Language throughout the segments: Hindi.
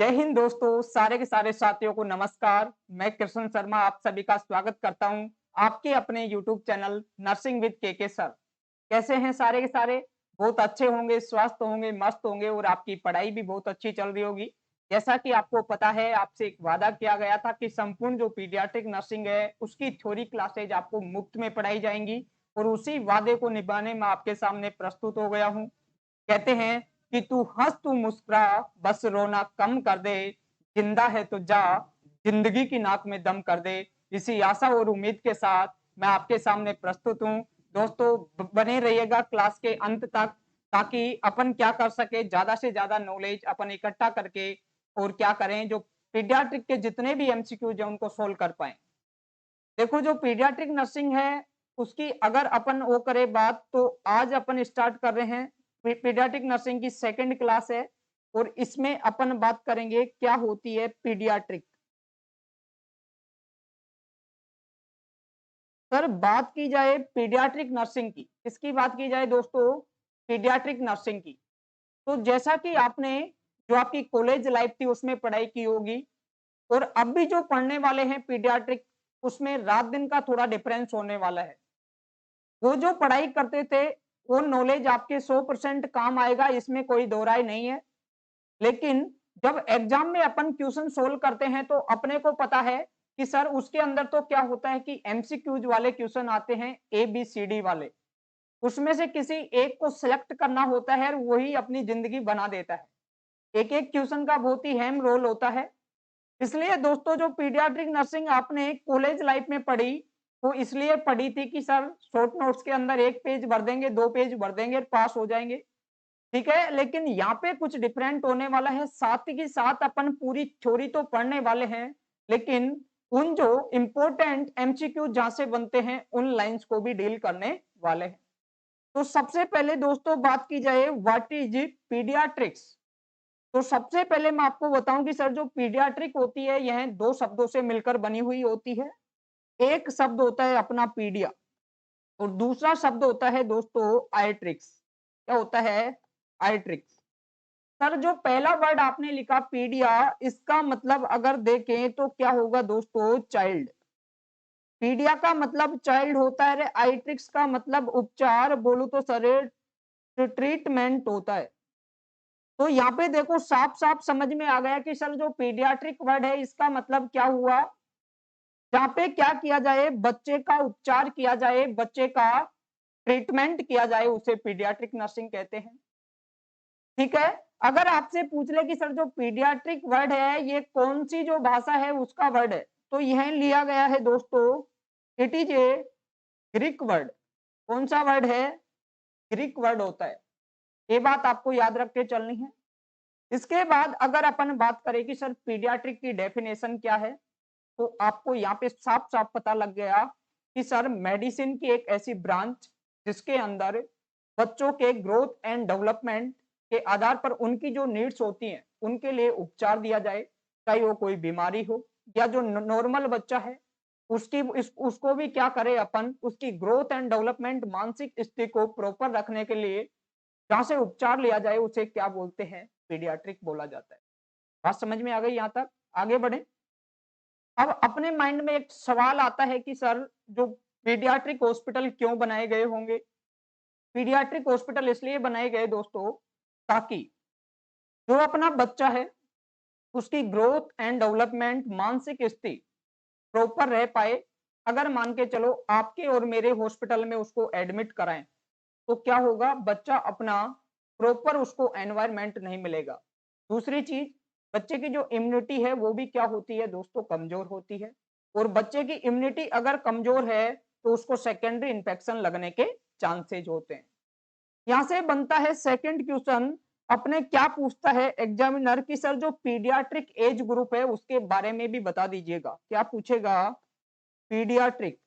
जय हिंद दोस्तों, सारे के सारे साथियों को नमस्कार। मैं कृष्ण शर्मा आप सभी का स्वागत करता हूं आपके अपने यूट्यूब चैनल नर्सिंग विद के सर। कैसे हैं सारे के सारे? बहुत अच्छे होंगे, स्वस्थ होंगे, मस्त होंगे और आपकी पढ़ाई भी बहुत अच्छी चल रही होगी। जैसा कि आपको पता है, आपसे एक वादा किया गया था कि संपूर्ण जो पीडियाट्रिक नर्सिंग है उसकी थ्योरी क्लासेज आपको मुफ्त में पढ़ाई जाएंगी और उसी वादे को निभाने में आपके सामने प्रस्तुत हो गया हूं। कहते हैं कि तू हंस तू मुस्कुरा, बस रोना कम कर दे, जिंदा है तो जा, जिंदगी की नाक में दम कर दे। इसी आशा और उम्मीद के साथ मैं आपके सामने प्रस्तुत हूँ। दोस्तों बने रहिएगा क्लास के अंत तक, ताकि अपन क्या कर सके, ज्यादा से ज्यादा नॉलेज अपन इकट्ठा करके और क्या करें, जो पीडियाट्रिक के जितने भी एमसीक्यूज है उनको सोल्व कर पाए। देखो, जो पीडियाट्रिक नर्सिंग है उसकी अगर अपन वो करे बात, तो आज अपन स्टार्ट कर रहे हैं पीडियाट्रिक नर्सिंग की सेकंड क्लास है और इसमें अपन बात करेंगे क्या होती है पीडियाट्रिक। सर, बात की जाए पीडियाट्रिक नर्सिंग की, किसकी बात की जाए दोस्तों? पीडियाट्रिक नर्सिंग की। तो जैसा कि आपने जो आपकी कॉलेज लाइफ थी उसमें पढ़ाई की होगी और अब भी जो पढ़ने वाले हैं पीडियाट्रिक, उसमें रात दिन का थोड़ा डिफरेंस होने वाला है। वो जो पढ़ाई करते थे वो नॉलेज आपके 100% काम आएगा, इसमें कोई दो राय नहीं है। लेकिन जब एग्जाम में अपन क्वेश्चन सोल्व करते हैं तो अपने को पता है कि सर उसके अंदर तो क्या होता है कि एमसीक्यूज वाले क्वेश्चन आते हैं, ए बी सी डी वाले। उसमें से किसी एक को सिलेक्ट करना होता है और वही अपनी जिंदगी बना देता है। एक एक क्वेश्चन का बहुत ही अहम रोल होता है। इसलिए दोस्तों, जो पीडियाट्रिक नर्सिंग आपने कॉलेज लाइफ में पढ़ी, वो इसलिए पढ़ी थी कि सर शॉर्ट नोट्स के अंदर एक पेज भर देंगे, दो पेज भर देंगे, पास हो जाएंगे। ठीक है, लेकिन यहाँ पे कुछ डिफरेंट होने वाला है। साथ ही साथ अपन पूरी थ्योरी तो पढ़ने वाले हैं, लेकिन उन जो इंपॉर्टेंट एमसीक्यू जहां से बनते हैं उन लाइंस को भी डील करने वाले हैं। तो सबसे पहले दोस्तों बात की जाए व्हाट इज पीडियाट्रिक्स। तो सबसे पहले मैं आपको बताऊं कि सर जो पीडियाट्रिक होती है यह दो शब्दों से मिलकर बनी हुई होती है। एक शब्द होता है अपना पीडिया और दूसरा शब्द होता है दोस्तों आइट्रिक्स। क्या होता है? आइट्रिक्स। सर, जो पहला वर्ड आपने लिखा पीडिया, इसका मतलब अगर देखें तो क्या होगा दोस्तों? चाइल्ड। पीडिया का मतलब चाइल्ड होता है, आइट्रिक्स का मतलब उपचार, बोलू तो सर ट्रीटमेंट होता है। तो यहाँ पे देखो साफ साफ समझ में आ गया कि सर जो पीडियाट्रिक वर्ड है इसका मतलब क्या हुआ। जहाँ पे क्या किया जाए, बच्चे का उपचार किया जाए, बच्चे का ट्रीटमेंट किया जाए, उसे पीडियाट्रिक नर्सिंग कहते हैं। ठीक है, अगर आपसे पूछ ले कि सर जो पीडियाट्रिक वर्ड है ये कौन सी जो भाषा है उसका वर्ड है, तो यह लिया गया है दोस्तों, it is a Greek word. कौन सा वर्ड है? ग्रीक वर्ड होता है। ये बात आपको याद रख के चलनी है। इसके बाद अगर अपन बात करें कि सर पीडियाट्रिक की डेफिनेशन क्या है, तो आपको यहाँ पे साफ साफ पता लग गया कि सर मेडिसिन की एक ऐसी ब्रांच जिसके अंदर बच्चों के ग्रोथ एंड डेवलपमेंट के आधार पर उनकी जो नीड्स होती हैं उनके लिए उपचार दिया जाए, चाहे वो कोई बीमारी हो या जो नॉर्मल बच्चा है उसको भी क्या करे अपन, उसकी ग्रोथ एंड डेवलपमेंट मानसिक स्थिति को प्रॉपर रखने के लिए जहां से उपचार लिया जाए उसे क्या बोलते हैं? पीडियाट्रिक बोला जाता है। बात समझ में आ गई? यहाँ तक आगे बढ़े। अब अपने माइंड में एक सवाल आता है कि सर जो पीडियाट्रिक हॉस्पिटल क्यों बनाए गए होंगे? पीडियाट्रिक हॉस्पिटल इसलिए बनाए गए दोस्तों ताकि जो अपना बच्चा है उसकी ग्रोथ एंड डेवलपमेंट मानसिक स्थिति प्रॉपर रह पाए। अगर मान के चलो आपके और मेरे हॉस्पिटल में उसको एडमिट कराएं, तो क्या होगा? बच्चा अपना प्रॉपर उसको एनवायरनमेंट नहीं मिलेगा। दूसरी चीज, बच्चे की जो इम्यूनिटी है वो भी क्या होती है दोस्तों? कमजोर होती है। और बच्चे की इम्यूनिटी अगर कमजोर है तो उसको सेकेंडरी इंफेक्शन लगने के चांसेज होते हैं। यहां से बनता है सेकंड क्वेश्चन, अपने क्या पूछता है एग्जामिनर की सर जो पीडियाट्रिक एज ग्रुप है उसके बारे में भी बता दीजिएगा। क्या पूछेगा? Paediatric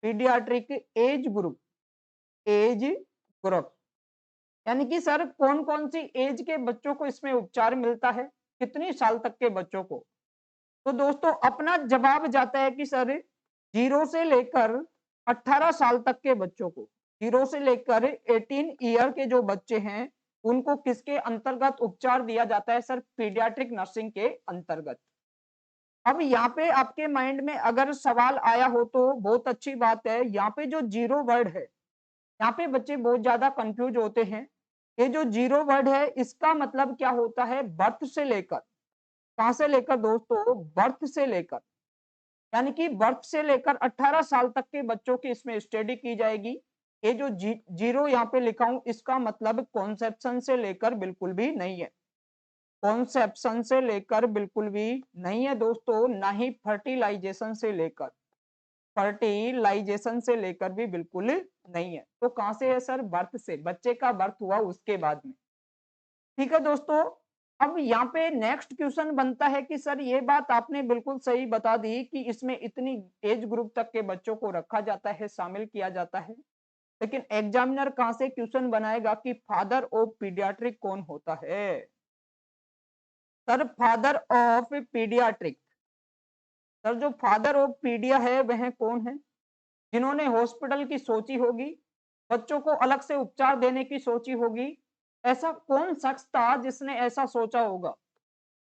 paediatric age group, age group यानी कि सर कौन कौन सी एज के बच्चों को इसमें उपचार मिलता है, कितनी साल तक के बच्चों को। तो दोस्तों अपना जवाब जाता है कि सर 0 से लेकर 18 साल तक के बच्चों को, 0 से लेकर 18 ईयर के जो बच्चे हैं उनको किसके अंतर्गत उपचार दिया जाता है सर? पीडियाट्रिक नर्सिंग के अंतर्गत। अब यहाँ पे आपके माइंड में अगर सवाल आया हो तो बहुत अच्छी बात है। यहाँ पे जो जीरो वर्ड है, यहाँ पे बच्चे बहुत ज्यादा कंफ्यूज होते हैं। ये जो जीरो वर्ड है इसका मतलब क्या होता है? बर्थ से लेकर, कहां से लेकर दोस्तों? बर्थ से लेकर, यानी कि बर्थ से लेकर 18 साल तक के बच्चों की इसमें स्टडी की जाएगी। ये जो जीरो यहाँ पे लिखा हूं इसका मतलब कॉन्सेप्शन से लेकर बिल्कुल भी नहीं है। कॉन्सेप्शन से लेकर बिल्कुल भी नहीं है दोस्तों, ना ही फर्टिलाइजेशन से लेकर, फर्टिलाइजेशन से लेकर भी बिल्कुल नहीं है। तो कहां से है सर? बर्थ से, बच्चे का बर्थ हुआ उसके बाद में। ठीक है दोस्तों, अब यहाँ पे नेक्स्ट क्वेश्चन बनता है कि सर ये बात आपने बिल्कुल सही बता दी कि इसमें इतनी एज ग्रुप तक के बच्चों को रखा जाता है, शामिल किया जाता है, लेकिन एग्जामिनर कहां से क्वेश्चन बनाएगा कि फादर ऑफ पीडियाट्रिक कौन होता है? Sir father of paediatric, sir जो फादर ऑफ पीडिया है वह कौन है? जिन्होंने हॉस्पिटल की सोची होगी, बच्चों को अलग से उपचार देने की सोची होगी, ऐसा कौन शख्स था जिसने ऐसा सोचा होगा?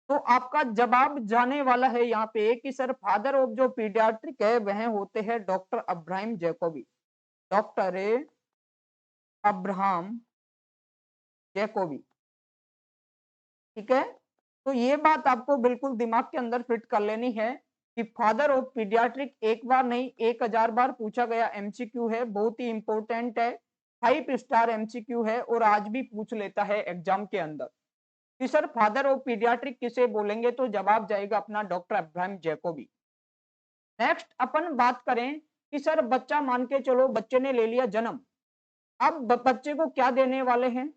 तो आपका जवाब जाने वाला है यहाँ पे कि सर फादर ऑफ जो पीडियाट्रिक है वह होते हैं doctor Abraham Jacobi, doctor Abraham Jacobi. ठीक है, तो ये बात आपको बिल्कुल दिमाग के अंदर फिट कर लेनी है कि फादर ऑफ पीडियाट्रिक एक बार नहीं 1000 बार पूछा गया एमसीक्यू है, बहुत ही इंपॉर्टेंट है, 5 स्टार एमसीक्यू है और आज भी पूछ लेता है एग्जाम के अंदर कि सर फादर ऑफ पीडियाट्रिक किसे बोलेंगे? तो जवाब जाएगा अपना डॉक्टर अब्राहम जैकोबी। नेक्स्ट अपन बात करें कि सर बच्चा, मान के चलो बच्चे ने ले लिया जन्म, अब बच्चे को क्या देने वाले हैं?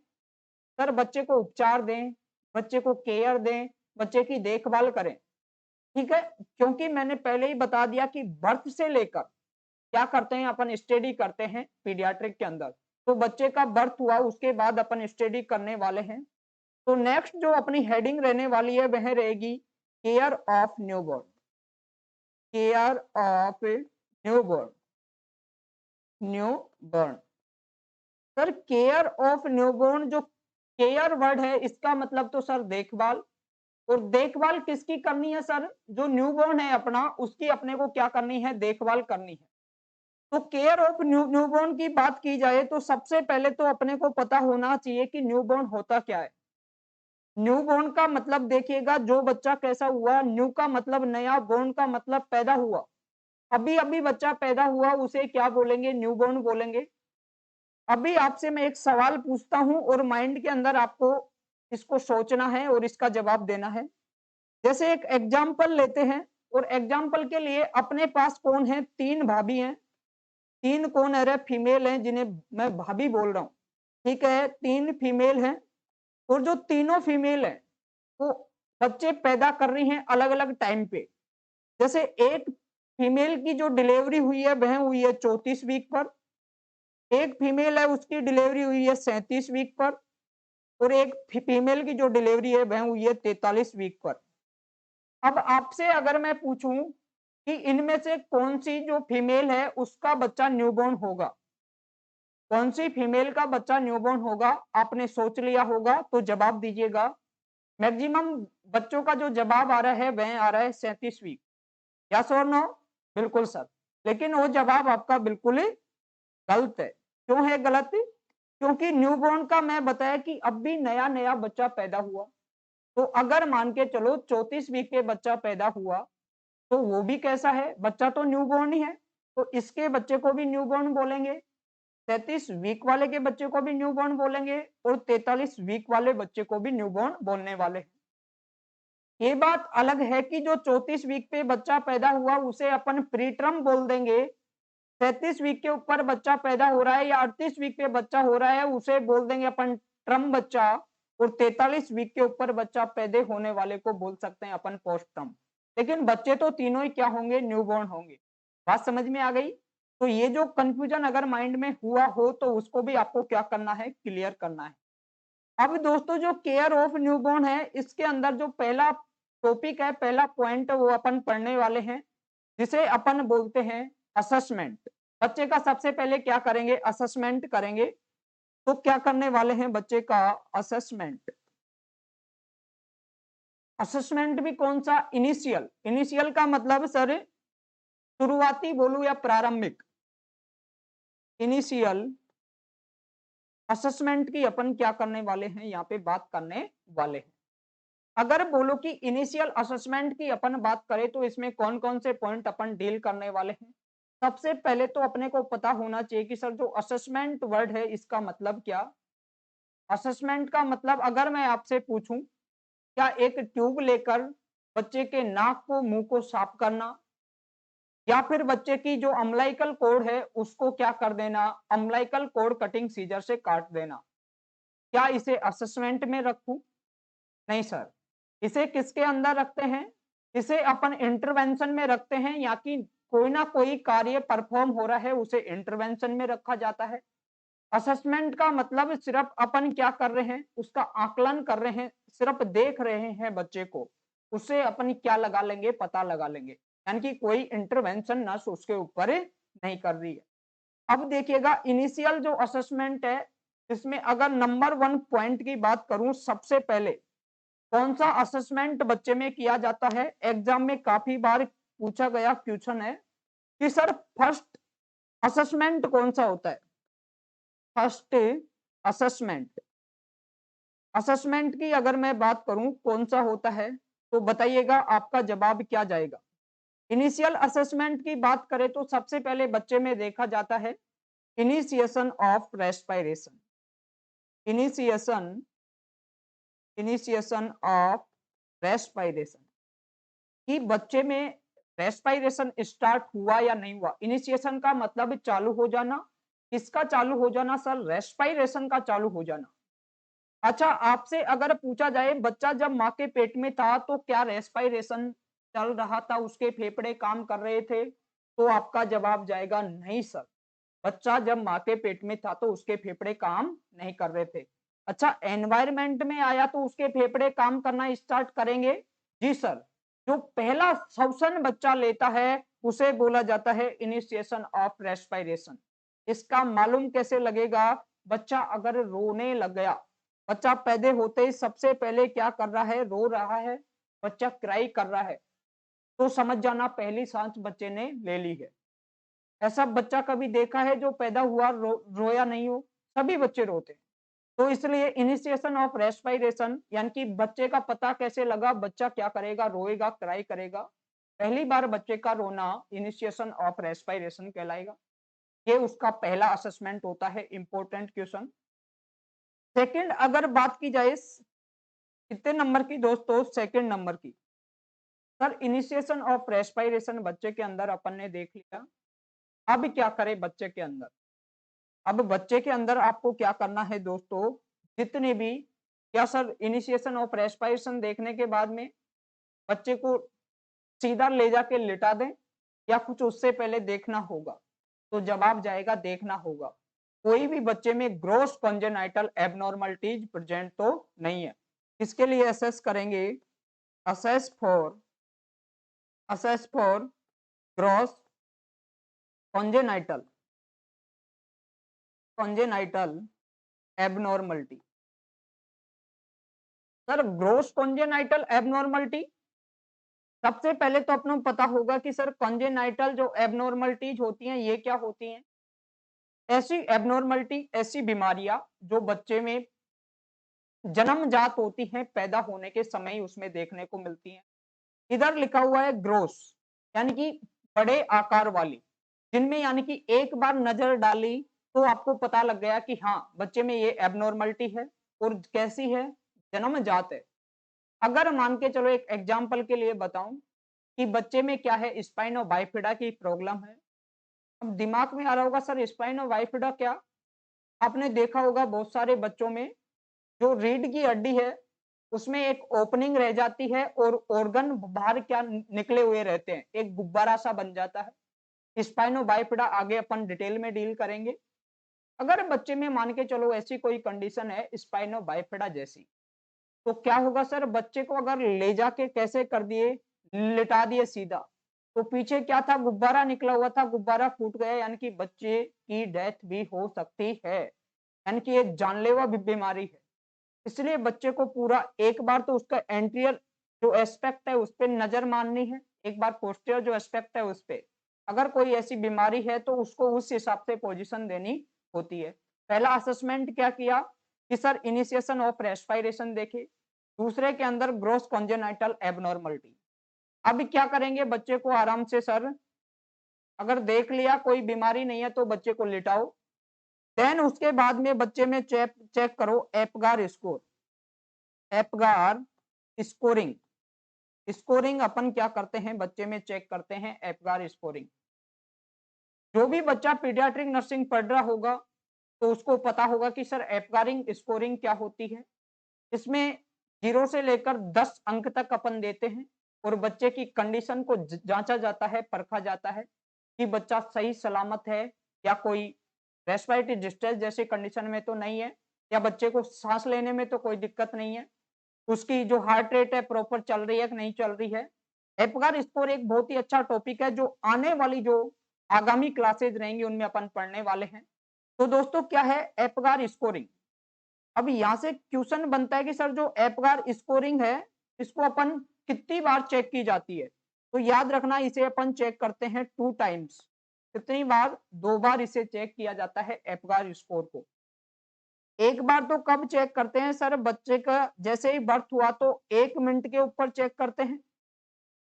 सर बच्चे को उपचार दें, बच्चे को केयर दें, बच्चे की देखभाल करें। ठीक है, क्योंकि मैंने पहले ही बता दिया कि बर्थ से लेकर क्या करते हैं अपन? स्टडी करते हैं पीडियाट्रिक के अंदर। तो बच्चे का बर्थ हुआ उसके बाद अपन स्टडी करने वाले हैं। तो नेक्स्ट जो अपनी हेडिंग रहने वाली है वह रहेगी care of newborn, care of newborn, newborn. Sir care of newborn, जो केयर वर्ड है इसका मतलब तो सर देखभाल, और देखभाल किसकी करनी है सर? जो न्यूबॉर्न है अपना, उसकी अपने को क्या करनी है? देखभाल करनी है। तो केयर ऑफ न्यूबॉर्न की बात की जाए तो सबसे पहले तो अपने को पता होना चाहिए कि न्यूबॉर्न होता क्या है। न्यूबॉर्न का मतलब देखिएगा, जो बच्चा कैसा हुआ, न्यू का मतलब नया, बोर्न का मतलब पैदा हुआ। अभी अभी बच्चा पैदा हुआ उसे क्या बोलेंगे? न्यूबॉर्न बोलेंगे। अभी आपसे मैं एक सवाल पूछता हूं और माइंड के अंदर आपको इसको सोचना है और इसका जवाब देना है। जैसे एक एग्जाम्पल लेते हैं, और एग्जाम्पल के लिए अपने पास कौन है? 3 भाभी हैं, 3 कौन है रे? फीमेल हैं, जिन्हें मैं भाभी बोल रहा हूँ। ठीक है, 3 फीमेल हैं, और जो तीनों फीमेल हैं वो बच्चे पैदा कर रही हैं अलग अलग टाइम पे। जैसे एक फीमेल की जो डिलीवरी हुई है वह हुई है 34 वीक पर, एक फीमेल है उसकी डिलीवरी हुई है 37 वीक पर, और एक फीमेल की जो डिलीवरी है वह हुई है 43 वीक पर। अब आपसे अगर मैं पूछूं कि इनमें से कौन सी जो फीमेल है उसका बच्चा न्यूबॉर्न होगा, कौन सी फीमेल का बच्चा न्यूबॉर्न होगा, आपने सोच लिया होगा तो जवाब दीजिएगा। मैक्सिमम बच्चों का जो जवाब आ रहा है वह आ रहा है 37 वीक। यस और नो? बिल्कुल सर, लेकिन वो जवाब आपका बिल्कुल ही गलत है। क्यों है गलत? क्योंकि न्यूबॉर्न का मैं बताया कि अब भी नया नया बच्चा पैदा हुआ, तो अगर मान के चलो 34 वीक के बच्चा पैदा हुआ तो वो भी कैसा है? बच्चा तो न्यूबॉर्न ही है, तो इसके बच्चे को भी न्यूबॉर्न बोलेंगे, 33 वीक वाले के बच्चे को भी न्यूबॉर्न बोलेंगे, और 43 वीक वाले बच्चे को भी न्यूबॉर्न बोलने वाले हैं। ये बात अलग है कि जो 34 वीक पे बच्चा पैदा हुआ उसे अपन प्रीटर्म बोल देंगे, 37 वीक के ऊपर बच्चा पैदा हो रहा है या 38 वीक पे बच्चा हो रहा है उसे बोल देंगे अपन ट्रम बच्चा, और 43 वीक के ऊपर बच्चा पैदा होने वाले को बोल सकते हैं अपन पोस्ट ट्रम। लेकिन बच्चे तो तीनों ही क्या होंगे? न्यूबॉर्न होंगे। बात समझ में आ गई? तो ये जो कंफ्यूजन अगर माइंड में हुआ हो तो उसको भी आपको क्या करना है? क्लियर करना है। अब दोस्तों जो केयर ऑफ न्यूबॉर्न है इसके अंदर जो पहला टॉपिक है, पहला पॉइंट वो अपन पढ़ने वाले हैं, जिसे अपन बोलते हैं असेसमेंट। बच्चे का सबसे पहले क्या करेंगे? असेसमेंट करेंगे। तो क्या करने वाले हैं बच्चे का असेसमेंट। असेसमेंट भी कौन सा, इनिशियल। इनिशियल का मतलब सर शुरुआती बोलूं या प्रारंभिक। इनिशियल असेसमेंट की अपन क्या करने वाले हैं, यहाँ पे बात करने वाले हैं। अगर बोलो कि इनिशियल असेसमेंट की अपन बात करें तो इसमें कौन कौन से पॉइंट अपन डील करने वाले हैं। सबसे पहले तो अपने को पता होना चाहिए कि सर जो असेसमेंट वर्ड है इसका मतलब क्या। असेसमेंट का मतलब अगर मैं आपसे पूछूं, क्या एक ट्यूब लेकर बच्चे के नाक को मुंह को साफ करना, या फिर बच्चे की जो अम्लाइकल कोड है उसको क्या कर देना, अम्लाइकल कोड कटिंग सीजर से काट देना, क्या इसे असेसमेंट में रखूं? नहीं सर। इसे किसके अंदर रखते हैं, इसे अपन इंटरवेंशन में रखते हैं, या कि कोई ना कोई कार्य परफॉर्म हो रहा है उसे इंटरवेंशन में रखा जाता है। असेसमेंट का मतलब सिर्फ अपन क्या कर रहे हैं, उसका आकलन कर रहे हैं, सिर्फ देख रहे हैं बच्चे को, उससे अपन क्या लगा लेंगे, पता लगा लेंगे, यानी कि कोई इंटरवेंशन नर्स उसके ऊपर नहीं कर रही है। अब देखिएगा इनिशियल जो असेसमेंट है, इसमें अगर नंबर 1 पॉइंट की बात करूं, सबसे पहले कौन सा असेसमेंट बच्चे में किया जाता है, एग्जाम में काफी बार पूछा गया क्वेश्चन है कि सर फर्स्ट असेसमेंट कौन सा होता है। फर्स्ट असेसमेंट, असेसमेंट की अगर मैं बात करूं कौन सा होता है, तो बताइएगा आपका जवाब क्या जाएगा। इनिशियल असेसमेंट की बात करें तो सबसे पहले बच्चे में देखा जाता है initiation of respiration. Initiation, initiation of respiration, कि बच्चे में रेस्पिरेशन स्टार्ट हुआ या नहीं हुआ। इनिशिएशन का मतलब चालू हो जाना, किसका चालू हो जाना सर, रेस्पिरेशन का चालू हो जाना। अच्छा, आपसे अगर पूछा जाए बच्चा जब माँ के पेट में था तो क्या रेस्पिरेशन चल रहा था, उसके फेफड़े काम कर रहे थे, तो आपका जवाब जाएगा नहीं सर। बच्चा जब माँ के पेट में था तो उसके फेफड़े काम नहीं कर रहे थे। अच्छा, एनवायरमेंट में आया तो उसके फेफड़े काम करना स्टार्ट करेंगे, जी सर। जो पहला श्वसन बच्चा लेता है उसे बोला जाता है इनिशिएशन ऑफ रेस्पिरेशन। इसका मालूम कैसे लगेगा, बच्चा अगर रोने लग गया, बच्चा पैदा होते ही सबसे पहले क्या कर रहा है, रो रहा है, बच्चा क्राई कर रहा है, तो समझ जाना पहली सांस बच्चे ने ले ली है। ऐसा बच्चा कभी देखा है जो पैदा हुआ रोया नहीं हो, सभी बच्चे रोते हैं। तो इसलिए इनिशिएशन ऑफ रेस्पिरेशन, यानी कि बच्चे का पता कैसे लगा, बच्चा क्या करेगा, रोएगा, क्राई करेगा, पहली बार बच्चे का रोना इनिशिएशन ऑफ रेस्पिरेशन कहलाएगा। ये उसका पहला असेसमेंट होता है, इंपॉर्टेंट क्वेश्चन। सेकंड अगर बात की जाए, कितने नंबर की दोस्तों, सेकंड नंबर की। सर इनिशिएशन ऑफ रेस्पिरेशन बच्चे के अंदर अपन ने देख लिया, अब क्या करें बच्चे के अंदर। अब बच्चे के अंदर आपको क्या करना है दोस्तों, जितने भी, क्या सर इनिशिएशन ऑफ रेस्पिरेशन देखने के बाद में बच्चे को सीधा ले जाके लिटा दें, या कुछ उससे पहले देखना होगा, तो जवाब जाएगा देखना होगा। कोई भी बच्चे में ग्रोस कॉन्जेनाइटल एबनॉर्मलिटीज प्रेजेंट तो नहीं है। इसके लिए असेस करेंगे, assess for, assess for gross congenital, congenital abnormality. Sir gross congenital abnormality, सबसे पहले तो अपनों पता होगा कि सर कॉन्जेनाइटल जो एबनॉर्मलिटीज होती हैं ये क्या होती हैं। ऐसी एबनॉर्मलिटी, ऐसी बीमारियां जो बच्चे में जन्मजात होती हैं, पैदा होने के समय ही उसमें देखने को मिलती हैं। इधर लिखा हुआ है ग्रोस, यानी कि बड़े आकार वाली, जिनमें यानी कि एक बार नजर डाली तो आपको पता लग गया कि हाँ बच्चे में ये एबनॉर्मलिटी है, और कैसी है, जन्मजात है। अगर मान के चलो एक एग्जांपल के लिए बताऊं कि बच्चे में क्या है, स्पाइनो बाइफिडा की प्रॉब्लम है। अब दिमाग में आ रहा होगा सर स्पाइनो बाइफिडा क्या, आपने देखा होगा बहुत सारे बच्चों में जो रीढ़ की हड्डी है उसमें एक ओपनिंग रह जाती है और ऑर्गन बाहर क्या निकले हुए रहते हैं, एक गुब्बारा सा बन जाता है। स्पाइनो बाइफिडा आगे अपन डिटेल में डील करेंगे। अगर बच्चे में मान के चलो ऐसी कोई कंडीशन है स्पाइनो बाइफिडा जैसी, तो क्या होगा सर, बच्चे को अगर ले जाके कैसे कर दिए, लिटा दिए सीधा, तो पीछे क्या था, गुब्बारा निकला हुआ था, गुब्बारा फूट गया, यानी कि बच्चे की डेथ भी हो सकती है। यानी कि ये जानलेवा बीमारी है। इसलिए बच्चे को पूरा एक बार तो उसका एंटीरियर जो एस्पेक्ट है उस पे नजर मारनी है, एक बार पोस्टीरियर जो एस्पेक्ट है उस पे। अगर कोई ऐसी बीमारी है तो उसको उस हिसाब से पोजीशन देनी होती है। पहला असेसमेंट क्या किया कि सर इनिशिएशन ऑफ रेस्पिरेशन देखे, दूसरे के अंदर ग्रोस कॉन्जेनाइटल एबनॉर्मलिटी। अब क्या करेंगे, बच्चे को आराम से सर अगर देख लिया कोई बीमारी नहीं है तो बच्चे को लिटाओ, देन उसके बाद में बच्चे में चेक चेक करो Apgar score. Apgar scoring, scoring अपन क्या करते हैं बच्चे में चेक करते हैं एपगार स्कोरिंग। जो भी बच्चा पीडियाट्रिक नर्सिंग पढ़ रहा होगा तो उसको पता होगा कि सर एपगारिंग स्कोरिंग क्या होती है। इसमें 0 से लेकर 10 अंक तक अपन देते हैं और बच्चे की कंडीशन को जांचा जाता है, परखा जाता है कि बच्चा सही सलामत है या कोई रेस्पिरेटरी डिस्ट्रेस जैसी कंडीशन में तो नहीं है, या बच्चे को सांस लेने में तो कोई दिक्कत नहीं है, उसकी जो हार्ट रेट है प्रॉपर चल रही है कि नहीं चल रही है। एपगार स्कोर एक बहुत ही अच्छा टॉपिक है जो आने वाली जो आगामी क्लासेज रहेंगी उनमें अपन पढ़ने वाले हैं। तो दोस्तों क्या है एपगार स्कोरिंग। अब यहाँ से क्वेश्चन बनता है कि सर जो एपगार स्कोरिंग है इसको अपन कितनी बार चेक की जाती है, तो याद रखना इसे अपन चेक करते हैं 2 टाइम्स। कितनी बार? 2 बार इसे चेक किया जाता है एपगार स्कोर को। एक बार तो कब चेक करते हैं सर, बच्चे का जैसे ही बर्थ हुआ तो 1 मिनट के ऊपर चेक करते हैं,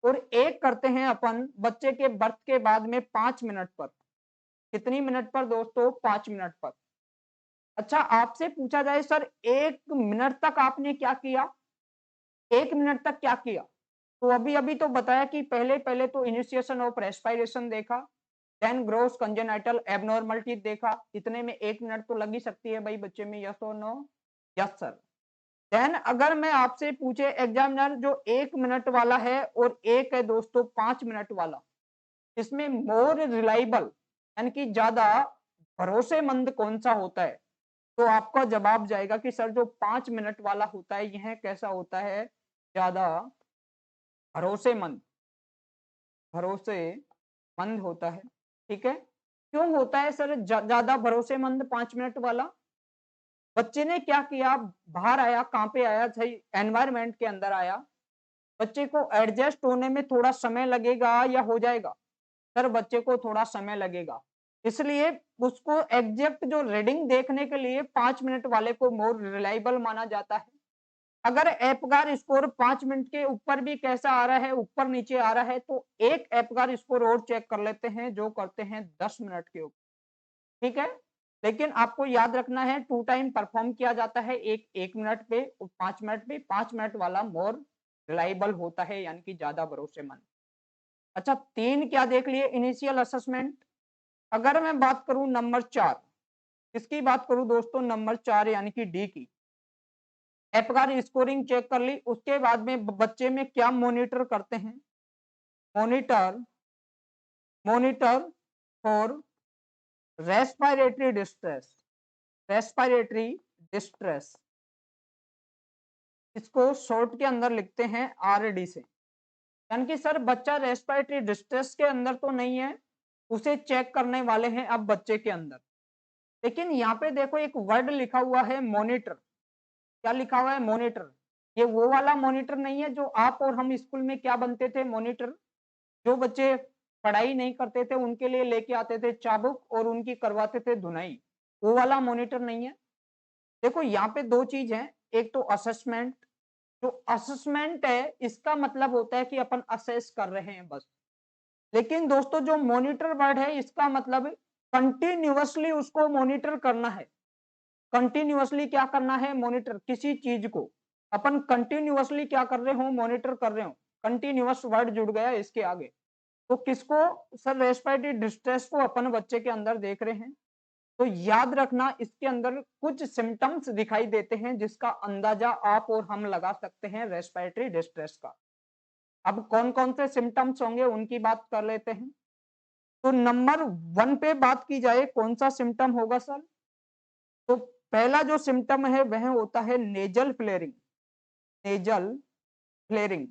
और एक करते हैं अपन बच्चे के बर्थ के बाद में 5 मिनट पर। कितनी मिनट पर दोस्तों? 5 मिनट पर। अच्छा आपसे पूछा जाए सर 1 मिनट तक आपने क्या किया, 1 मिनट तक क्या किया? तो अभी-अभी तो बताया कि पहले तो इनिशिएशन ऑफ रेस्पिरेशन देखा, देन ग्रोस कंजेनाइटल एब्नॉर्मलिटी देखा। इतने में 1 मिनट तो लग ही सकती है भाई बच्चे में, यस और नो? Yes sir. देन अगर मैं आपसे पूछे एग्जामिनर जो 1 मिनट वाला है और एक है दोस्तों 5 मिनट वाला, इसमें मोर रिलायबल यानी कि ज्यादा भरोसेमंद कौन सा होता है, तो आपका जवाब जाएगा कि सर जो 5 मिनट वाला होता है यह कैसा होता है, ज्यादा भरोसेमंद, भरोसेमंद होता है। ठीक है, क्यों होता है सर ज्यादा भरोसेमंद 5 मिनट वाला? बच्चे ने क्या किया, बाहर आया, कहां पे आया, सही एनवायरमेंट के अंदर आया, बच्चे को एडजस्ट होने में थोड़ा समय लगेगा या हो जाएगा? सर बच्चे को थोड़ा समय लगेगा, इसलिए उसको एग्जैक्ट जो रीडिंग देखने के लिए 5 मिनट वाले को मोर रिलायबल माना जाता है। अगर एपगार स्कोर 5 मिनट के ऊपर भी कैसा आ रहा है, ऊपर नीचे आ रहा है, तो एक एपगार स्कोर और चेक कर लेते हैं जो करते हैं 10 मिनट के ऊपर। ठीक है, लेकिन आपको याद रखना है 2 टाइम परफॉर्म किया जाता है, एक 1 मिनट पे और 5 मिनट पे। 5 मिनट वाला मोर रिलायबल होता है यानी कि ज्यादा भरोसेमंद। अच्छा 3 क्या देख लिए, इनिशियल असेसमेंट। अगर मैं बात करूं नंबर 4, किसकी बात करूं दोस्तों, नंबर 4 यानी कि डी की। एपगार स्कोरिंग चेक कर ली, उसके बाद में बच्चे में क्या मॉनिटर करते हैं, monitor monitor for respiratory distress, respiratory distress, इसको शॉर्ट के अंदर लिखते हैं आरडी से। यानी कि सर बच्चा रेस्पिरेटरी डिस्ट्रेस के अंदर तो नहीं है, उसे चेक करने वाले हैं अब बच्चे के अंदर। लेकिन यहाँ पे देखो एक वर्ड लिखा हुआ है मॉनिटर। क्या लिखा हुआ है? मॉनिटर। ये वो वाला मॉनिटर नहीं है जो आप और हम स्कूल में क्या बनते थे, मॉनिटर। जो बच्चे पढ़ाई नहीं करते थे उनके लिए लेके आते थे चाबुक और उनकी करवाते थे धुनाई, वो वाला मॉनिटर नहीं है। देखो यहाँ पे 2 चीज है, एक तो असेसमेंट। जो असेसमेंट है इसका मतलब होता है कि अपन असेस कर रहे हैं बस। लेकिन दोस्तों जो मॉनिटर वर्ड है इसका मतलब कंटिन्यूअसली उसको मॉनिटर करना है। कंटिन्यूअसली क्या करना है, मॉनिटर किसी चीज को। अपन कंटिन्यूअसली क्या कर रहे हो, मॉनिटर कर रहे हो। कंटिन्यूअस वर्ड जुड़ गया इसके आगे। तो किसको? सर रेस्पिरेटरी डिस्ट्रेस को अपन बच्चे के अंदर देख रहे हैं। तो याद रखना इसके अंदर कुछ सिम्टम्स दिखाई देते हैं जिसका अंदाजा आप और हम लगा सकते हैं रेस्पिरेटरी डिस्ट्रेस का। अब कौन कौन से सिम्टम्स होंगे उनकी बात कर लेते हैं। तो नंबर 1 पे बात की जाए कौन सा सिम्टम होगा सर, तो पहला जो सिम्टम है वह होता है नेजल फ्लेयरिंग। नेजल फ्लेयरिंग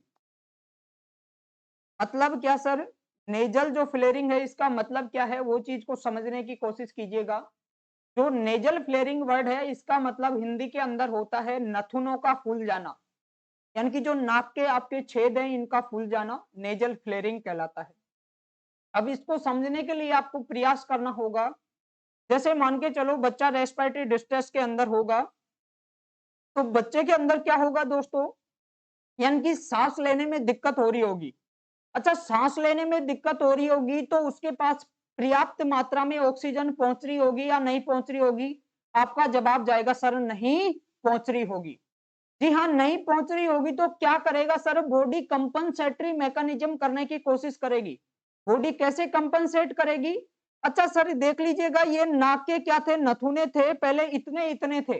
मतलब क्या सर? नेजल जो फ्लेयरिंग है इसका मतलब क्या है वो चीज को समझने की कोशिश कीजिएगा। जो नेजल फ्लेयरिंग वर्ड है इसका मतलब हिंदी के अंदर होता है नथुनों का फूल जाना, यानी कि जो नाक के आपके छेद हैं इनका फूल जाना नेजल फ्लेयरिंग कहलाता है। अब इसको समझने के लिए आपको प्रयास करना होगा, जैसे मान के चलो बच्चा रेस्पिरेटरी डिस्ट्रेस के अंदर होगा, तो बच्चे के अंदर क्या होगा दोस्तों, यानी कि सांस लेने में दिक्कत हो रही होगी। अच्छा, सांस लेने में दिक्कत हो रही होगी तो उसके पास पर्याप्त मात्रा में ऑक्सीजन पहुंच रही होगी या नहीं पहुंच रही होगी? आपका जवाब जाएगा सर नहीं पहुंच रही होगी। जी हाँ, नहीं पहुंच रही होगी तो क्या करेगा सर, बॉडी कंपनसेटरी मैकेनिज्म करने की कोशिश करेगी। बॉडी कैसे कंपनसेट करेगी? अच्छा सर देख लीजिएगा, ये नाक के क्या थे, नथुने थे, पहले इतने इतने थे,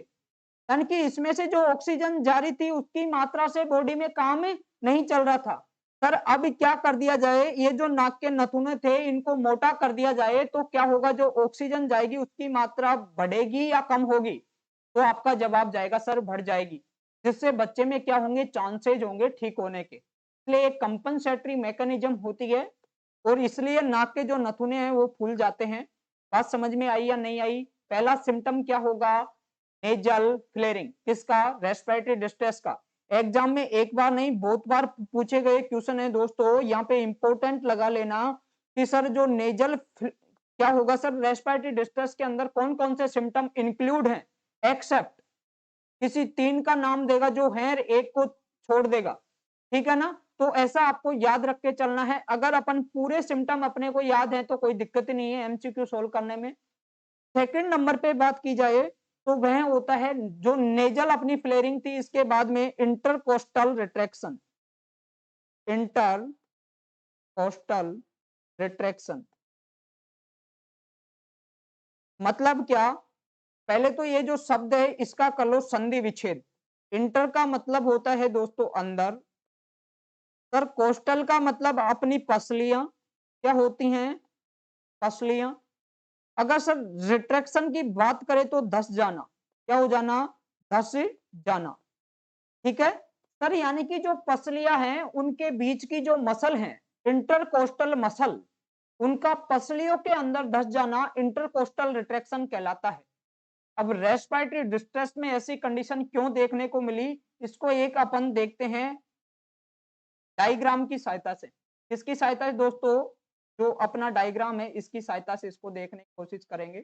यानी कि इसमें से जो ऑक्सीजन जारी थी उसकी मात्रा से बॉडी में काम नहीं चल रहा था। सर अब क्या कर दिया जाए, ये जो नाक के नथुने थे इनको मोटा कर दिया जाए तो क्या होगा, जो ऑक्सीजन जाएगी उसकी मात्रा बढ़ेगी या कम होगी? तो आपका जवाब जाएगा सर बढ़ जाएगी, जिससे बच्चे में क्या होंगे, चांसेज होंगे ठीक होने के। इसलिए एक कंपनसेटरी मैकेनिज्म होती है और इसलिए नाक के जो नथुने हैं वो फूल जाते हैं। बात समझ में आई या नहीं आई? पहला सिम्टम क्या होगा, नेजल फ्लेयरिंग, किसका, रेस्पिरेटरी डिस्ट्रेस का। एग्जाम में एक बार नहीं बहुत बार पूछे गए क्वेश्चन है दोस्तों, यहाँ पे इंपॉर्टेंट लगा लेना कि सर जो नेजल क्या होगा सर, रेस्पिरेटरी डिस्ट्रेस के अंदर कौन कौन से सिम्टम इंक्लूड हैं, एक्सेप्ट किसी तीन का नाम देगा जो है, एक को छोड़ देगा, ठीक है ना? तो ऐसा आपको याद रख के चलना है। अगर अपन पूरे सिम्टम अपने को याद है तो कोई दिक्कत ही नहीं है एमसीक्यू सोल्व करने में। सेकंड नंबर पे बात की जाए तो वह होता है जो नेजल अपनी फ्लेयरिंग थी इसके बाद में इंटरकोस्टल रिट्रैक्शन। इंटरकोस्टल रिट्रैक्शन मतलब क्या, पहले तो ये जो शब्द है इसका कर लो संधि विच्छेद। इंटर का मतलब होता है दोस्तों अंदर, सर कोस्टल का मतलब अपनी पसलियां क्या होती हैं, पसलियां। अगर सर रिट्रैक्शन की बात करें तो धस जाना, क्या हो जाना, धस जाना, ठीक है सर। यानी कि जो पसलियां हैं उनके बीच की जो मसल है इंटरकोस्टल मसल, उनका पसलियों के अंदर धस जाना इंटरकोस्टल रिट्रैक्शन कहलाता है। अब रेस्पिरेटरी डिस्ट्रेस में ऐसी कंडीशन क्यों देखने को मिली, इसको एक अपन देखते हैं डायग्राम की सहायता से। किसकी सहायता से दोस्तों, जो अपना डायग्राम है इसकी सहायता से इसको देखने की कोशिश करेंगे।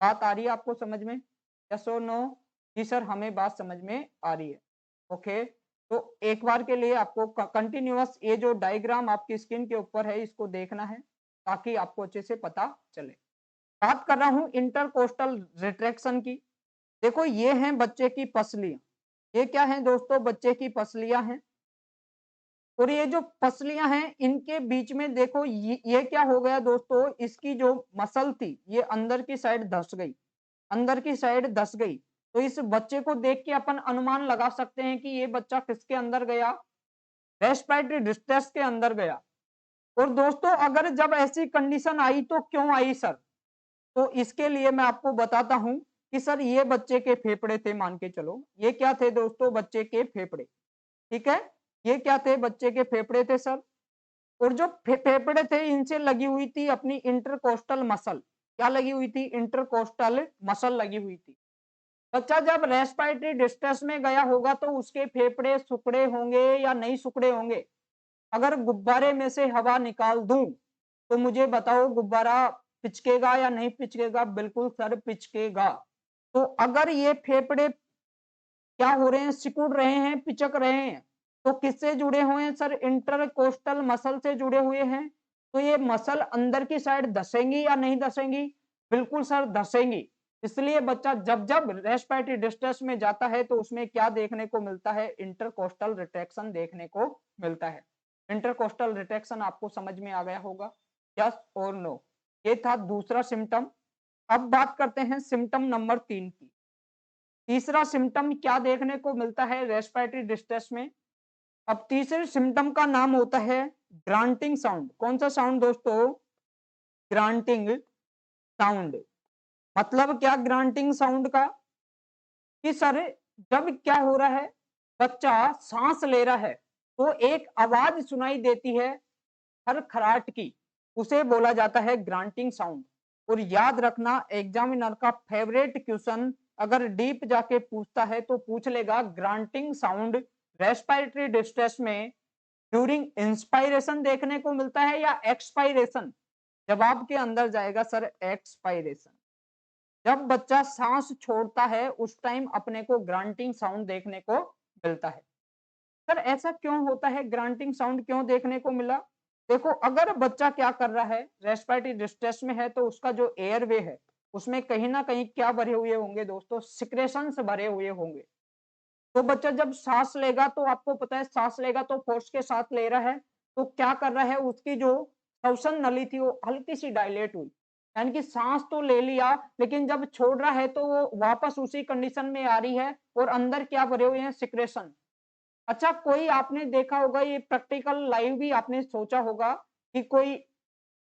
बात आ रही है आपको समझ में, यस और नो? जी सर हमें बात समझ में आ रही है। ओके, तो एक बार के लिए आपको कंटिन्यूअस ये जो डायग्राम आपकी स्क्रीन के ऊपर है इसको देखना है ताकि आपको अच्छे से पता चले। बात कर रहा हूं इंटरकोस्टल रिट्रैक्शन की। देखो ये हैं बच्चे की पसलियां, ये क्या है दोस्तों, बच्चे की पसलियां हैं। और ये जो पसलियां हैं इनके बीच में देखो ये क्या हो गया दोस्तों, इसकी जो मसल थी ये अंदर की साइड धस गई, अंदर की साइड धस गई। तो इस बच्चे को देख के अपन अनुमान लगा सकते हैं कि ये बच्चा किसके अंदर गया, रेस्पिरेटरी डिस्ट्रेस के अंदर गया। और दोस्तों अगर जब ऐसी कंडीशन आई तो क्यों आई सर, तो इसके लिए मैं आपको बताता हूं कि सर ये बच्चे के फेफड़े थे, मान के चलो ये क्या थे दोस्तों, बच्चे के फेफड़े, ठीक है। ये क्या थे, बच्चे के फेफड़े थे सर। और जो फेफड़े थे इनसे लगी हुई थी अपनी इंटरकोस्टल मसल, क्या लगी हुई थी, इंटरकोस्टल मसल लगी हुई थी। बच्चा जब रेस्पिरेटरी डिस्ट्रेस में गया होगा तो उसके फेफड़े सुकड़े होंगे या नहीं सुकड़े होंगे? अगर गुब्बारे में से हवा निकाल दूं तो मुझे बताओ गुब्बारा पिचकेगा या नहीं पिचकेगा? बिल्कुल सर पिचकेगा। तो अगर ये फेफड़े क्या हो रहे हैं, सिकुड़ रहे हैं, पिचक रहे हैं, तो किससे जुड़े हुए हैं सर, इंटरकोस्टल मसल से जुड़े हुए हैं। तो ये मसल अंदर की साइड धसेंगी या नहीं धसेंगी? बिल्कुल सर धसेंगी। इसलिए बच्चा जब जब रेस्पिरेटरी डिस्ट्रेस में जाता है तो उसमें क्या देखने को मिलता है, इंटरकोस्टल रिट्रैक्शन देखने को मिलता है। इंटरकोस्टल रिट्रैक्शन आपको समझ में आ गया होगा, यस और नो? ये था दूसरा सिम्टम। अब बात करते हैं सिम्टम नंबर 3 की। तीसरा सिम्टम क्या देखने को मिलता है रेस्पिरेटरी डिस्ट्रेस में? अब तीसरे सिम्टम का नाम होता है ग्रांटिंग साउंड। कौन सा साउंड दोस्तों, ग्रांटिंग साउंड। मतलब क्या ग्रांटिंग साउंड का, कि सर जब क्या हो रहा है, बच्चा सांस ले रहा है तो एक आवाज सुनाई देती है खरखराट की, उसे बोला जाता है ग्रांटिंग साउंड। और याद रखना एग्जामिनर का फेवरेट क्वेश्चन अगर डीप जाके पूछता है तो पूछ लेगा ग्रांटिंग साउंड रेस्पिरेटरी डिस्ट्रेस में ड्यूरिंग इंस्पायरेशन देखने को मिलता है या एक्सपायरेशन। जवाब के अंदर जाएगा सर एक्सपायरेशन। जब बच्चा सांस छोड़ता है उस टाइम अपने को ग्रांटिंग साउंड देखने को मिलता है। सर ऐसा क्यों होता है, ग्रांटिंग साउंड क्यों देखने को मिला? देखो अगर बच्चा क्या कर रहा है, रेस्पिरेटरी डिस्ट्रेस में है तो उसका जो एयरवे है उसमें कहीं ना कहीं क्या भरे हुए होंगे दोस्तों, सिक्रेशंस भरे हुए होंगे। तो बच्चा जब सांस लेगा तो आपको पता है सांस लेगा तो फोर्स के साथ ले रहा है, तो क्या कर रहा है, उसकी जो श्वसन नली थी वो हल्की सी डायलेट हुई, यानी कि सांस तो ले लिया लेकिन जब छोड़ रहा है तो वो वापस उसी कंडीशन में आ रही है और अंदर क्या भरे हुए हैं, सिक्रेशन। अच्छा कोई आपने देखा होगा ये प्रैक्टिकल लाइव भी आपने सोचा होगा कि कोई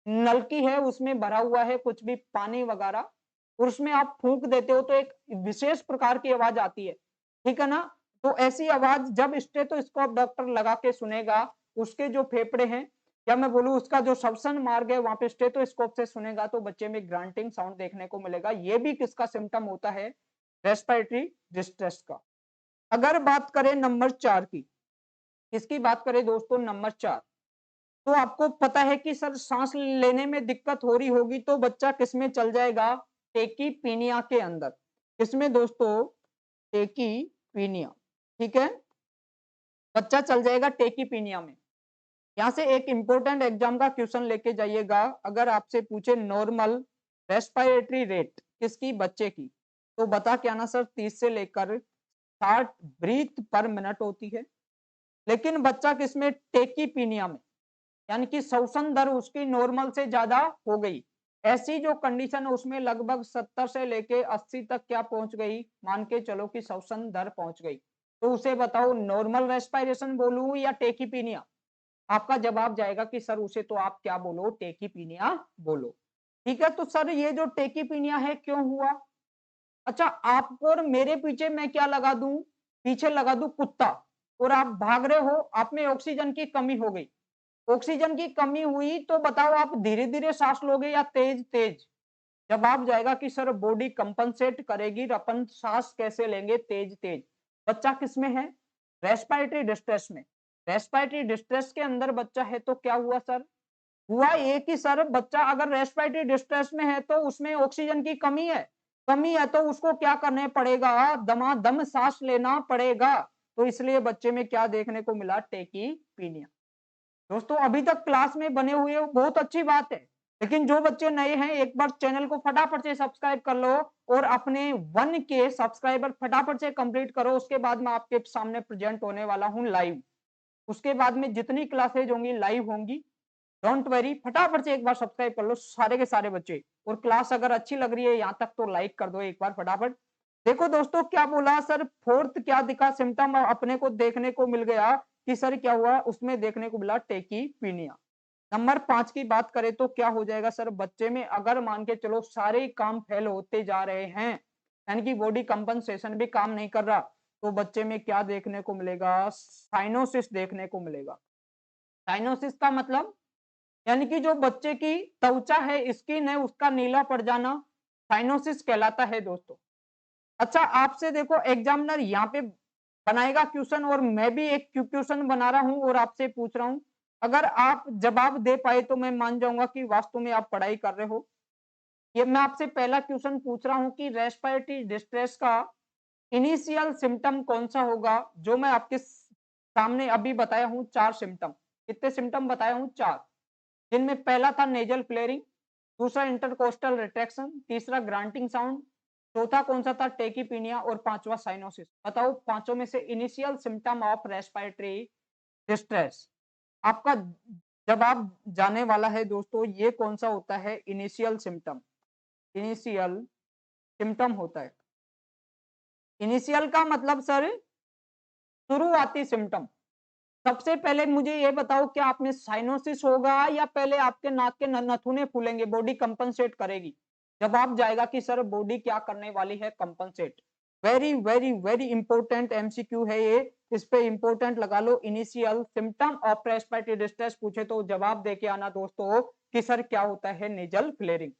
नलकी है उसमें भरा हुआ है कुछ भी पानी वगैरह और उसमें आप फूंक देते हो तो एक विशेष प्रकार की आवाज आती है, ठीक है ना? तो ऐसी आवाज जब स्टेथोस्कोप डॉक्टर लगा के सुनेगा, उसके जो फेफड़े हैं या मैं बोलूं उसका जो श्वसन मार्ग है वहां पे स्टेथोस्कोप से सुनेगा तो बच्चे में ग्रांटिंग साउंड देखने को मिलेगा। ये भी किसका सिम्टम होता है, रेस्पिरेटरी डिस्ट्रेस का। अगर बात करें नंबर 4 की, इसकी बात करें दोस्तों नंबर 4, तो आपको पता है कि सर सांस लेने में दिक्कत हो रही होगी तो बच्चा किसमें चल जाएगा, टेकीपीनिया के अंदर। किसमें दोस्तों, टेकीपीनिया, ठीक है, बच्चा चल जाएगा टेकीपीनिया में। यहाँ से एक इंपॉर्टेंट एग्जाम का क्वेश्चन लेके जाइएगा, अगर आपसे पूछे नॉर्मल रेस्पिरेटरी रेट किसकी, बच्चे की, तो बता क्या ना सर 30 से लेकर 60 ब्रीथ पर मिनट होती है। लेकिन बच्चा किसमें, टेकीपीनिया में, यानी कि श्वसन दर उसकी नॉर्मल से ज्यादा हो गई। ऐसी जो कंडीशन है उसमें लगभग 70 से लेके 80 तक क्या पहुंच गई, मान के चलो कि श्वसन दर पहुंच गई, तो उसे बताओ नॉर्मल रेस्पिरेशन बोलूं या टेकीपीनिया? आपका जवाब जाएगा कि सर उसे तो आप क्या बोलो, टेकीपीनिया बोलो। ठीक है, तो सर ये जो टेकीपीनिया है क्यों हुआ? अच्छा आपको और मेरे पीछे मैं क्या लगा दूं, पीछे लगा दूं कुत्ता, और आप भाग रहे हो, आप में ऑक्सीजन की कमी हो गई, ऑक्सीजन की कमी हुई तो बताओ आप धीरे धीरे सांस लोगे या तेज तेज? जवाब जाएगा कि सर बॉडी कंपनसेट करेगी, अपन सांस कैसे लेंगे, तेज तेज। बच्चा किसमें है, रेस्पिरेटरी डिस्ट्रेस में। रेस्पिरेटरी डिस्ट्रेस के अंदर बच्चा है तो क्या हुआ सर, हुआ ये कि सर बच्चा अगर रेस्पिरेटरी डिस्ट्रेस में है तो उसमें ऑक्सीजन की कमी है तो उसको क्या करने पड़ेगा, दमादम सांस लेना पड़ेगा। तो इसलिए बच्चे में क्या देखने को मिला, टेकीपीनिया। दोस्तों अभी तक क्लास में बने हुए हो बहुत अच्छी बात है, लेकिन जो बच्चे नए हैं एक बार चैनल को फटाफट से सब्सक्राइब कर लो और अपने 1K सब्सक्राइबर फटाफट से कंप्लीट करो, उसके बाद मैं आपके सामने प्रेजेंट होने वाला हूं लाइव। उसके बाद में जितनी क्लासेज होंगी लाइव होंगी, डोंट वरी, फटाफट से एक बार सब्सक्राइब कर लो सारे के सारे बच्चे। और क्लास अगर अच्छी लग रही है यहाँ तक तो लाइक कर दो एक बार फटाफट। देखो दोस्तों क्या बोला सर, फोर्थ क्या दिखा सिम्टम अपने को देखने को मिल गया कि सर क्या हुआ, उसमें देखने को मिला टेकीपीनिया। नंबर 5 की बात करें तो क्या हो जाएगा सर, बच्चे में अगर मान के चलो सारे काम फेल होते जा रहे हैं, यानी कि बॉडी कंपनसेशन भी काम नहीं कर रहा, तो बच्चे में क्या देखने को मिलेगा, साइनोसिस देखने को मिलेगा। साइनोसिस का मतलब यानी कि जो बच्चे की त्वचा है, स्किन है, उसका नीला पड़ जाना साइनोसिस कहलाता है दोस्तों। अच्छा आपसे देखो एग्जामिनर यहाँ पे बनाएगा क्वेश्चन और मैं भी एक क्वेश्चन बना रहा हूं और आपसे पूछ रहा हूं, अगर आप जवाब दे पाए तो मैं मान जाऊंगा कि वास्तव में आप पढ़ाई कर रहे हो। ये मैं आपसे पहला क्वेश्चन पूछ रहा हूं कि रेस्पिरेटरी डिस्ट्रेस का इनिशियल सिम्टम कौन सा होगा, जो मैं आपके सामने अभी बताया हूं 4 सिम्टम। कितने सिम्टम बताया हूं, 4, जिनमें पहला था नेजल फ्लेयरिंग, दूसरा इंटरकोस्टल रिट्रैक्शन, तीसरा ग्रांटिंग साउंड, चौथा कौन सा था, टेकीपीनिया, और पांचवा साइनोसिस। बताओ पांचों में से initial symptom of respiratory distress आपका जवाब जाने वाला है दोस्तों, ये कौन सा होता है, इनिशियल सिम्टम। इनिशियल सिम्टम होता है, इनिशियल का मतलब सर शुरुआती सिम्टम। सबसे पहले मुझे ये बताओ क्या आप में साइनोसिस होगा या पहले आपके नाक के नथुने फूलेंगे, बॉडी कंपनसेट करेगी? जवाब जाएगा कि सर बॉडी क्या करने वाली है, compensate. Very very very important MCQ है ये, इस पे इंपॉर्टेंट लगा लो। Initial symptom of respiratory distress पूछे तो जवाब देके आना दोस्तों कि सर क्या होता है, नेजल फ्लेयरिंग।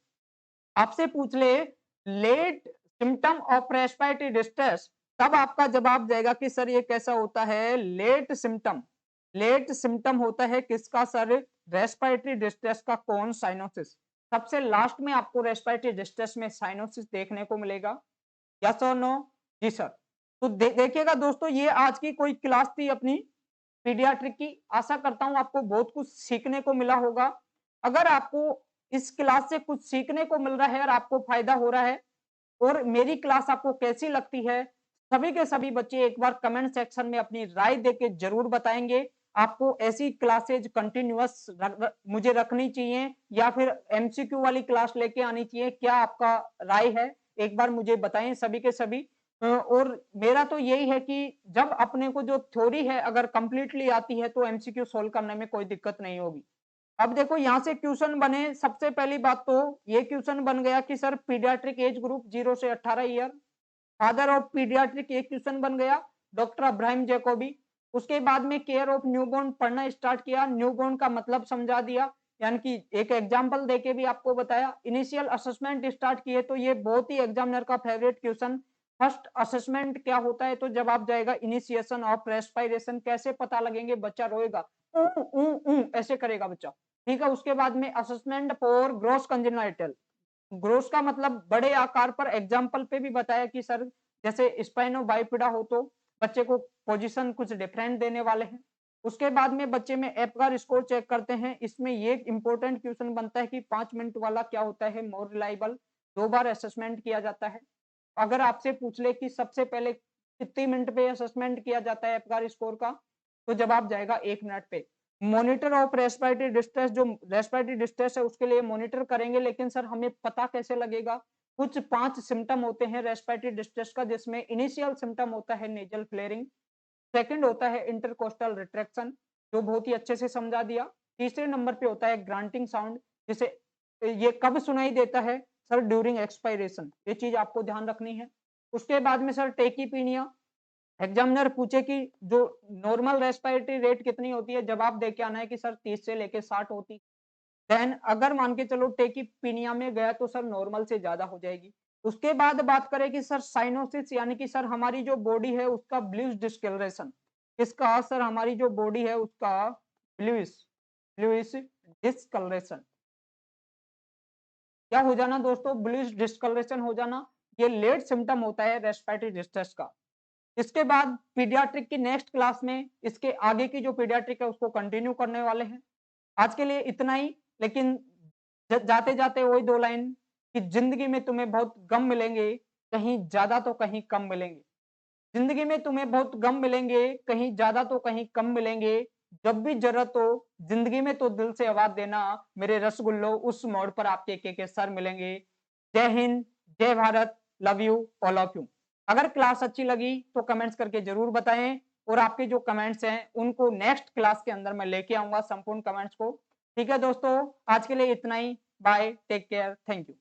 आपसे पूछ ले late symptom of respiratory distress, तब आपका जवाब जाएगा कि सर ये कैसा होता है लेट सिम्पटम। लेट सिम्पटम होता है किसका सर? रेस्पिरेटरी डिस्ट्रेस का। कौन? साइनोसिस। सबसे लास्ट में आपको रेस्पिरेटरी डिस्ट्रेस में साइनोसिस देखने को मिलेगा। यस और नो? जी सर। तो देखिएगा दोस्तों, ये आज की कोई क्लास थी अपनी पीडियाट्रिक की। आशा करता हूं आपको बहुत कुछ सीखने को मिला होगा। अगर आपको इस क्लास से कुछ सीखने को मिल रहा है और आपको फायदा हो रहा है और मेरी क्लास आपको कैसी लगती है, सभी के सभी बच्चे एक बार कमेंट सेक्शन में अपनी राय देके जरूर बताएंगे। आपको ऐसी क्लासेज कंटिन्यूअस मुझे रखनी चाहिए या फिर एमसीक्यू वाली क्लास लेके आनी चाहिए, क्या आपका राय है? एक बार मुझे बताएं सभी के सभी। और मेरा तो यही है कि जब अपने को जो थ्योरी है अगर कंप्लीटली आती है तो एमसीक्यू सोल्व करने में कोई दिक्कत नहीं होगी। अब देखो यहाँ से क्वेश्चन बने, सबसे पहली बात तो ये क्वेश्चन बन गया कि सर पीडियाट्रिक एज ग्रुप 0 से 18 ईयर। फादर ऑफ पीडियाट्रिक एक क्वेश्चन बन गया, डॉक्टर अब्राहिम जैकोबी। उसके बाद में केयर ऑफ न्यूबॉर्न पढ़ना स्टार्ट किया, न्यूबॉर्न का मतलब समझा दिया, यानी कि एक एग्जांपल देके भी आपको बताया। इनिशियल असेसमेंट स्टार्ट किए, तो ये बहुत ही एग्जामिनर का फेवरेट क्वेश्चन। फर्स्ट असेसमेंट क्या होता है? तो जवाब जाएगा इनिशिएशन ऑफ रेस्पिरेशन। कैसे पता लगेंगे? बच्चा रोएगा, ऐसे करेगा बच्चा, ठीक है। उसके बाद में assessment for gross congenital. Gross का मतलब बड़े आकार पर, एग्जाम्पल पे भी बताया कि सर जैसे स्पाइनो बाइपिडा हो तो बच्चे को पोजीशन कुछ डिफरेंट देने वाले हैं। उसके बाद में बच्चे में एपगार स्कोर चेक करते हैं। इसमें ये इंपॉर्टेंट क्वेश्चन बनता है कि 5 मिनट वाला क्या होता है मोर रिलायबल। 2 बार असेसमेंट किया जाता है। अगर आपसे पूछ ले कि सबसे पहले कितने मिनट पे असेसमेंट किया जाता है एपगार स्कोर का, तो जवाब जाएगा 1 मिनट पे। मॉनिटर ऑफ रेस्पिरेटरी डिस्ट्रेस, जो रेस्पिरेटरी डिस्ट्रेस है उसके लिए मॉनिटर करेंगे, लेकिन सर हमें पता कैसे लगेगा? कुछ 5 सिम्टम होते हैं रेस्पिरेटरी डिस्ट्रेस का, जिसमें इनिशियल सिम्टम होता है नेजल फ्लेयरिंग, सेकंड होता है इंटरकोस्टल रिट्रैक्शन, जो बहुत ही अच्छे से समझा दिया। तीसरे नंबर पे होता है ग्रांटिंग साउंड, जिसे ये कब सुनाई देता है? Sir during expiration. ये चीज आपको ध्यान रखनी है। उसके बाद में सर टेकीपीनिया, एग्जामिनर पूछे कि जो नॉर्मल रेस्पिरेटरी रेट कितनी होती है, जवाब दे के आना है कि सर 30 से लेके 60 होती। देन अगर मान के चलो टेकीपीनिया में गया तो सर नॉर्मल से ज्यादा हो जाएगी। उसके बाद बात करें कि सर साइनोसिस, यानी कि सर हमारी जो बॉडी है उसका ब्लूइश डिस्कलरेशन। किसका? सर हमारी जो बॉडी है उसका ब्लूइश ब्लूइश डिस्कलरेशन। क्या हो जाना दोस्तों? ब्लूइश डिस्कलरेशन हो जाना। ये लेट सिम्टम होता है रेस्पिरेटरी डिस्ट्रेस का। इसके बाद पीडियाट्रिक की नेक्स्ट क्लास में इसके आगे की जो पीडियाट्रिक है उसको कंटिन्यू करने वाले हैं। आज के लिए इतना ही। लेकिन जाते जाते वही 2 लाइन कि जिंदगी में तुम्हें बहुत गम मिलेंगे, कहीं ज्यादा तो कहीं कम मिलेंगे। जिंदगी में तुम्हें बहुत गम मिलेंगे, कहीं ज्यादा तो कहीं कम मिलेंगे। जब भी जरूरत हो जिंदगी में तो दिल से आवाज देना, मेरे रसगुल्लो उस मोड़ पर आपके के सर मिलेंगे। जय हिंद, जय Bharat, love you all of you. अगर क्लास अच्छी लगी तो कमेंट्स करके जरूर बताएं, और आपके जो कमेंट्स हैं उनको नेक्स्ट क्लास के अंदर मैं लेके आऊंगा संपूर्ण कमेंट्स को। ठीक है दोस्तों, आज के लिए इतना ही। Bye, take care, thank you.